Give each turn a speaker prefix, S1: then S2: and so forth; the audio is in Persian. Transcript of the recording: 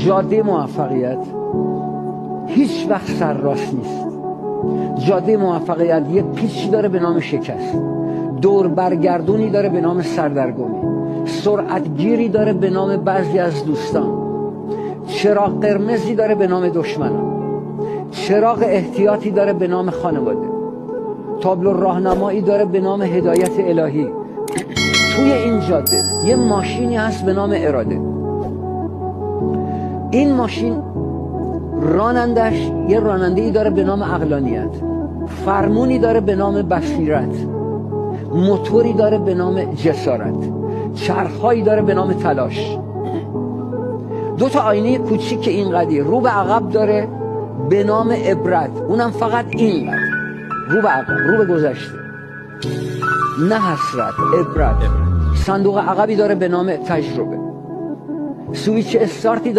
S1: جاده موفقیت هیچ وقت سرراست نیست. جاده موفقیت یه پیچی داره به نام شکست، دور برگردونی داره به نام سردرگمی، سرعتگیری داره به نام بعضی از دوستان، چراغ قرمزی داره به نام دشمنان، چراغ احتیاطی داره به نام خانواده، تابلو راهنمایی داره به نام هدایت الهی. توی این جاده یه ماشینی هست به نام اراده. این ماشین رانندش یه راننده‌ای داره به نام عقلانیت، فرمونی داره به نام بصیرت، موتوری داره به نام جسارت، چرخهایی داره به نام تلاش. دو تا آینه کوچیک اینقدی رو به عقب داره به نام عبرت، اونم فقط اینقدر رو به عقب، رو به گذشته، نه حسرت، عبرت. صندوق عقبی داره به نام تجربه، سویچ استارتی داره